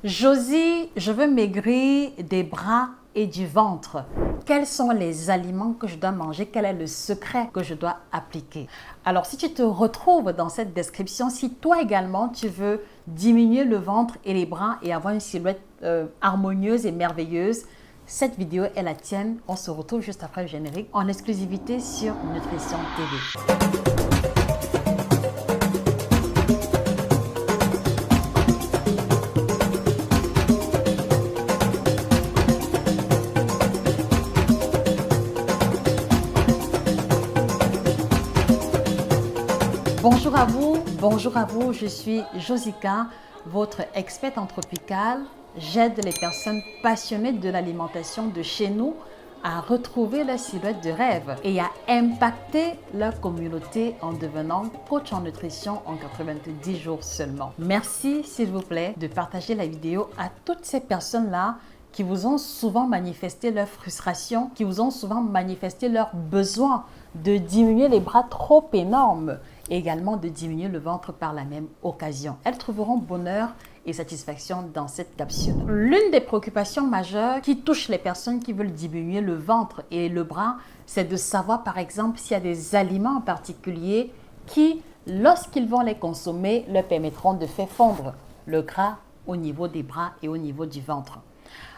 Josie, je veux maigrir des bras et du ventre. Quels sont les aliments que je dois manger? Quel est le secret que je dois appliquer? Alors, si tu te retrouves dans cette description, si toi également tu veux diminuer le ventre et les bras et avoir une silhouette harmonieuse et merveilleuse, cette vidéo est la tienne. On se retrouve juste après le générique en exclusivité sur Nutrition TV. Bonjour à vous, je suis Josica, votre experte en tropical. J'aide les personnes passionnées de l'alimentation de chez nous à retrouver leur silhouette de rêve et à impacter leur communauté en devenant coach en nutrition en 90 jours seulement. Merci s'il vous plaît de partager la vidéo à toutes ces personnes-là qui vous ont souvent manifesté leur frustration, qui vous ont souvent manifesté leur besoin de diminuer les bras trop énormes et également de diminuer le ventre par la même occasion. Elles trouveront bonheur et satisfaction dans cette capsule. L'une des préoccupations majeures qui touche les personnes qui veulent diminuer le ventre et le bras, c'est de savoir par exemple s'il y a des aliments en particulier qui, lorsqu'ils vont les consommer, leur permettront de faire fondre le gras au niveau des bras et au niveau du ventre.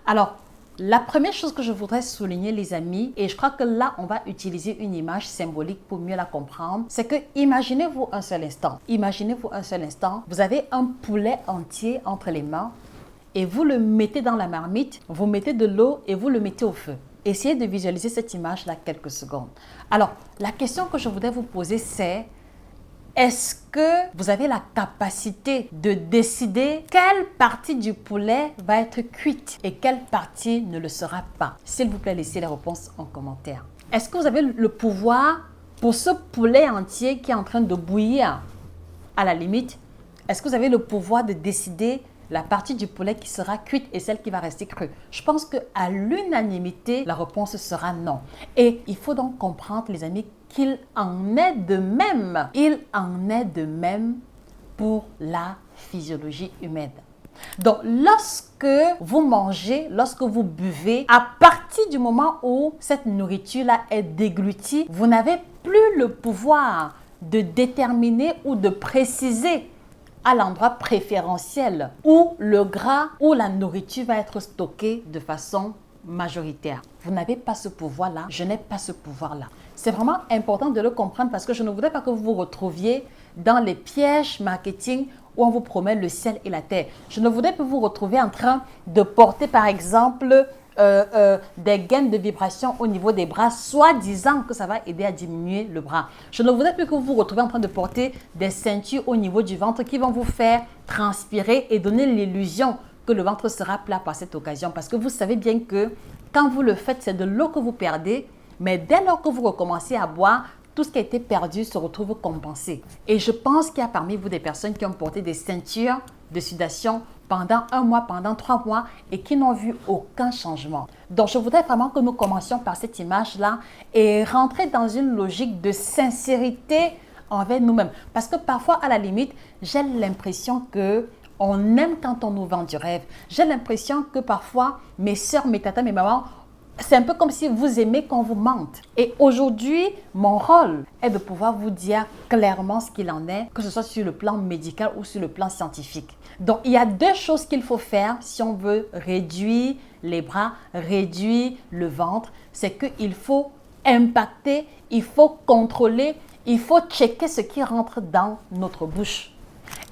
Alors, la première chose que je voudrais souligner, les amis, et je crois que là, on va utiliser une image symbolique pour mieux la comprendre, c'est que imaginez-vous un seul instant, vous avez un poulet entier entre les mains et vous le mettez dans la marmite, vous mettez de l'eau et vous le mettez au feu. Essayez de visualiser cette image-là quelques secondes. Alors, la question que je voudrais vous poser, c'est: est-ce que vous avez la capacité de décider quelle partie du poulet va être cuite et quelle partie ne le sera pas? S'il vous plaît, laissez les réponses en commentaire. Est-ce que vous avez le pouvoir pour ce poulet entier qui est en train de bouillir, à la limite, est-ce que vous avez le pouvoir de décider la partie du poulet qui sera cuite et celle qui va rester crue? Je pense qu'à l'unanimité, la réponse sera non. Et il faut donc comprendre, les amis, qu'il en est de même. Il en est de même pour la physiologie humaine. Donc, lorsque vous mangez, lorsque vous buvez, à partir du moment où cette nourriture-là est déglutie, vous n'avez plus le pouvoir de déterminer ou de préciser à l'endroit préférentiel où le gras ou la nourriture va être stockée de façon majoritaire. Vous n'avez pas ce pouvoir-là, je n'ai pas ce pouvoir-là. C'est vraiment important de le comprendre parce que je ne voudrais pas que vous vous retrouviez dans les pièges marketing où on vous promet le ciel et la terre. Je ne voudrais pas vous retrouver en train de porter par exemple des gaines de vibration au niveau des bras, soi-disant que ça va aider à diminuer le bras. Je ne voudrais plus que vous vous retrouviez en train de porter des ceintures au niveau du ventre qui vont vous faire transpirer et donner l'illusion que le ventre sera plat par cette occasion. Parce que vous savez bien que quand vous le faites, c'est de l'eau que vous perdez, mais dès lors que vous recommencez à boire, tout ce qui a été perdu se retrouve compensé. Et je pense qu'il y a parmi vous des personnes qui ont porté des ceintures de sudation pendant 1 mois, pendant 3 mois et qui n'ont vu aucun changement. Donc, je voudrais vraiment que nous commencions par cette image-là et rentrer dans une logique de sincérité envers nous-mêmes. Parce que parfois, à la limite, j'ai l'impression que on aime quand on nous vend du rêve. J'ai l'impression que parfois, mes soeurs, mes tatas, mes mamans, c'est un peu comme si vous aimez qu'on vous mente. Et aujourd'hui, mon rôle est de pouvoir vous dire clairement ce qu'il en est, que ce soit sur le plan médical ou sur le plan scientifique. Donc, il y a 2 choses qu'il faut faire si on veut réduire les bras, réduire le ventre. C'est qu'il faut impacter, il faut contrôler, il faut checker ce qui rentre dans notre bouche.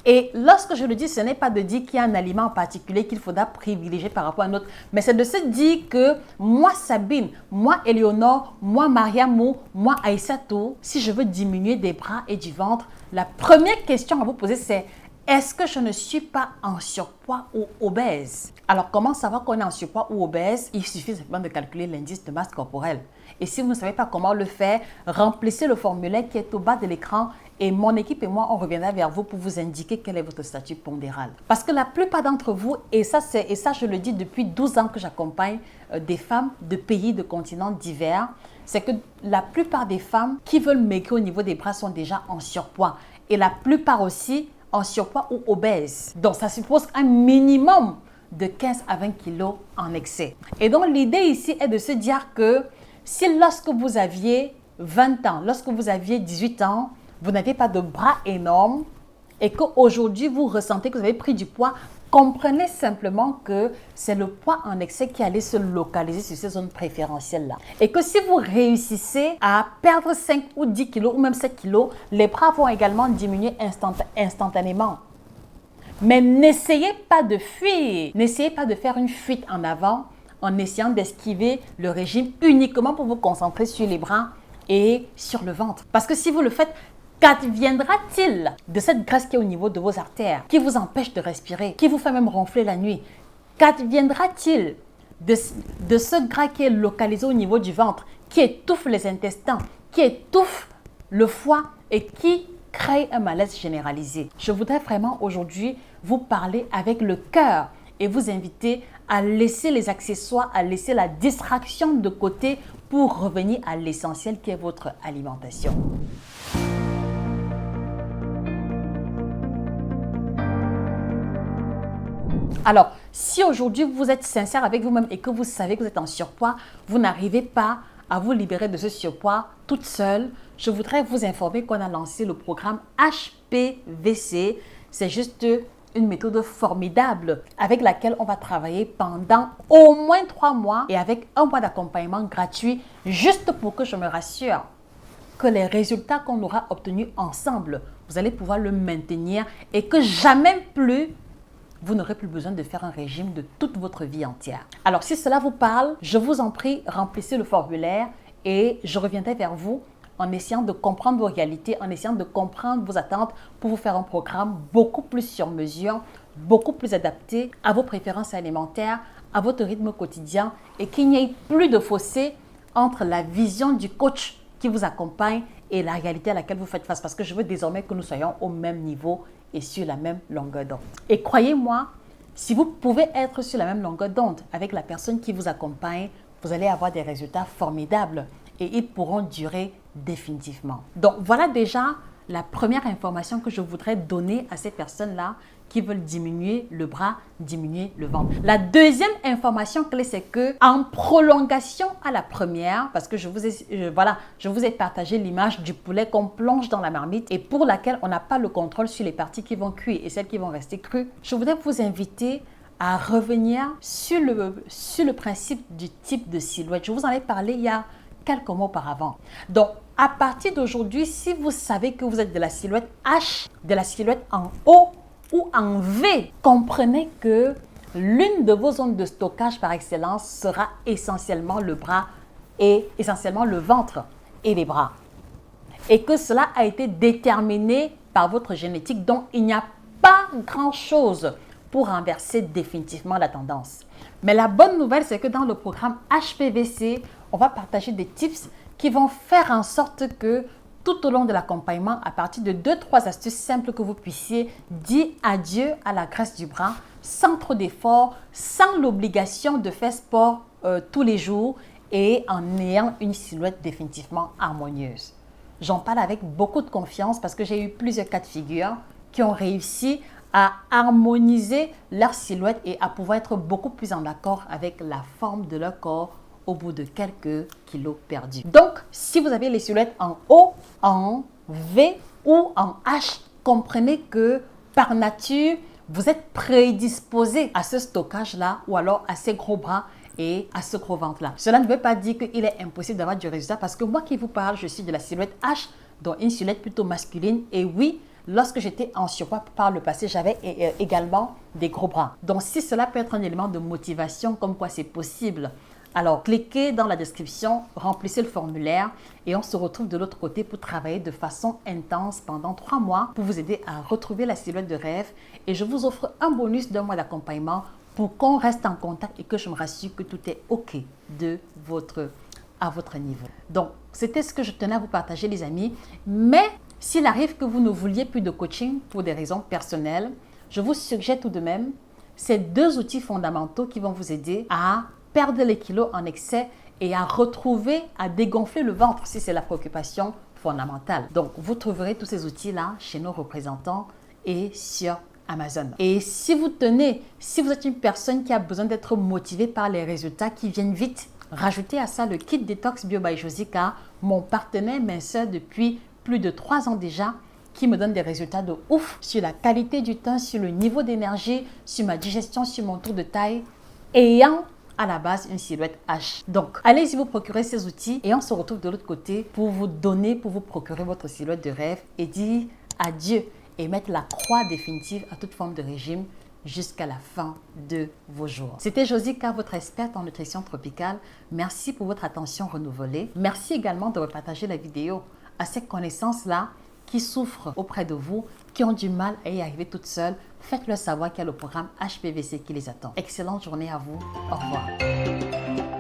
Et lorsque je le dis, ce n'est pas de dire qu'il y a un aliment en particulier qu'il faudra privilégier par rapport à un autre, mais c'est de se dire que moi Sabine, moi Éléonore, moi Mariamou, moi Aïssatou, si je veux diminuer des bras et du ventre, la première question à vous poser c'est: est-ce que je ne suis pas en surpoids ou obèse? Alors, comment savoir qu'on est en surpoids ou obèse? Il suffit simplement de calculer l'indice de masse corporelle. Et si vous ne savez pas comment le faire, remplissez le formulaire qui est au bas de l'écran et mon équipe et moi, on reviendra vers vous pour vous indiquer quel est votre statut pondéral. Parce que la plupart d'entre vous, et ça je le dis depuis 12 ans que j'accompagne des femmes de pays, de continents divers, c'est que la plupart des femmes qui veulent maigrir au niveau des bras sont déjà en surpoids. Et la plupart aussi en surpoids ou obèses. Donc, ça suppose un minimum de 15 à 20 kilos en excès. Et donc, l'idée ici est de se dire que si lorsque vous aviez 20 ans, lorsque vous aviez 18 ans, vous n'aviez pas de bras énormes et qu'aujourd'hui, vous ressentez que vous avez pris du poids, comprenez simplement que c'est le poids en excès qui allait se localiser sur ces zones préférentielles-là. Et que si vous réussissez à perdre 5 ou 10 kilos ou même 7 kilos, les bras vont également diminuer instantanément. Mais n'essayez pas de fuir, n'essayez pas de faire une fuite en avant en essayant d'esquiver le régime uniquement pour vous concentrer sur les bras et sur le ventre. Parce que si vous le faites, qu'adviendra-t-il de cette graisse qui est au niveau de vos artères, qui vous empêche de respirer, qui vous fait même ronfler la nuit? Qu'adviendra-t-il de ce gras qui est localisé au niveau du ventre, qui étouffe les intestins, qui étouffe le foie et qui crée un malaise généralisé? Je voudrais vraiment aujourd'hui vous parler avec le cœur et vous inviter à laisser les accessoires, à laisser la distraction de côté pour revenir à l'essentiel qui est votre alimentation. Alors, si aujourd'hui vous êtes sincère avec vous-même et que vous savez que vous êtes en surpoids, vous n'arrivez pas à vous libérer de ce surpoids toute seule, je voudrais vous informer qu'on a lancé le programme HPVC. C'est juste une méthode formidable avec laquelle on va travailler pendant au moins 3 mois et avec un mois d'accompagnement gratuit juste pour que je me rassure que les résultats qu'on aura obtenus ensemble, vous allez pouvoir le maintenir et que jamais plus vous n'aurez plus besoin de faire un régime de toute votre vie entière. Alors, si cela vous parle, je vous en prie, remplissez le formulaire et je reviendrai vers vous en essayant de comprendre vos réalités, en essayant de comprendre vos attentes pour vous faire un programme beaucoup plus sur mesure, beaucoup plus adapté à vos préférences alimentaires, à votre rythme quotidien et qu'il n'y ait plus de fossé entre la vision du coach qui vous accompagne et la réalité à laquelle vous faites face. Parce que je veux désormais que nous soyons au même niveau et sur la même longueur d'onde. Et croyez-moi, si vous pouvez être sur la même longueur d'onde avec la personne qui vous accompagne, vous allez avoir des résultats formidables et ils pourront durer définitivement. Donc voilà déjà la première information que je voudrais donner à ces personnes-là qui veulent diminuer le bras, diminuer le ventre. La deuxième information clé, c'est que en prolongation à la première, parce que je vous ai partagé l'image du poulet qu'on plonge dans la marmite et pour laquelle on n'a pas le contrôle sur les parties qui vont cuire et celles qui vont rester crues. Je voudrais vous inviter à revenir sur le principe du type de silhouette. Je vous en ai parlé il y a quelques mois auparavant. Donc, à partir d'aujourd'hui, si vous savez que vous êtes de la silhouette H, de la silhouette en O ou en V, comprenez que l'une de vos zones de stockage par excellence sera essentiellement le bras et essentiellement le ventre et les bras. Et que cela a été déterminé par votre génétique, donc il n'y a pas grand-chose pour renverser définitivement la tendance. Mais la bonne nouvelle, c'est que dans le programme HPVC, on va partager des tips qui vont faire en sorte que tout au long de l'accompagnement, à partir de 2-3 astuces simples que vous puissiez dire adieu à la graisse du bras sans trop d'efforts, sans l'obligation de faire sport tous les jours et en ayant une silhouette définitivement harmonieuse. J'en parle avec beaucoup de confiance parce que j'ai eu plusieurs cas de figure qui ont réussi à harmoniser leur silhouette et à pouvoir être beaucoup plus en accord avec la forme de leur corps au bout de quelques kilos perdus. Donc, si vous avez les silhouettes en O, en V ou en H, comprenez que par nature, vous êtes prédisposé à ce stockage-là ou alors à ces gros bras et à ce gros ventre-là. Cela ne veut pas dire qu'il est impossible d'avoir du résultat parce que moi qui vous parle, je suis de la silhouette H, donc une silhouette plutôt masculine. Et oui, lorsque j'étais en surpoids par le passé, j'avais également des gros bras. Donc, si cela peut être un élément de motivation, comme quoi c'est possible, alors cliquez dans la description, remplissez le formulaire et on se retrouve de l'autre côté pour travailler de façon intense pendant 3 mois pour vous aider à retrouver la silhouette de rêve. Et je vous offre un bonus d'1 mois d'accompagnement pour qu'on reste en contact et que je me rassure que tout est OK à votre niveau. Donc, c'était ce que je tenais à vous partager, les amis. Mais s'il arrive que vous ne vouliez plus de coaching pour des raisons personnelles, je vous suggère tout de même ces 2 outils fondamentaux qui vont vous aider à perdre les kilos en excès et à retrouver, à dégonfler le ventre si c'est la préoccupation fondamentale. Donc, vous trouverez tous ces outils-là chez nos représentants et sur Amazon. Et si vous êtes une personne qui a besoin d'être motivée par les résultats qui viennent vite, rajoutez à ça le kit Détox Bio by Josica, mon partenaire minceur depuis plus de 3 ans déjà, qui me donne des résultats de ouf sur la qualité du teint, sur le niveau d'énergie, sur ma digestion, sur mon tour de taille, ayant à la base une silhouette H. Donc, allez-y vous procurer ces outils et on se retrouve de l'autre côté pour vous procurer votre silhouette de rêve et dire adieu et mettre la croix définitive à toute forme de régime jusqu'à la fin de vos jours. C'était Josica, votre experte en nutrition tropicale. Merci pour votre attention renouvelée. Merci également de repartager la vidéo à ces connaissances-là qui souffrent auprès de vous, qui ont du mal à y arriver toutes seules. Faites-leur savoir qu'il y a le programme HPVC qui les attend. Excellente journée à vous. Au revoir.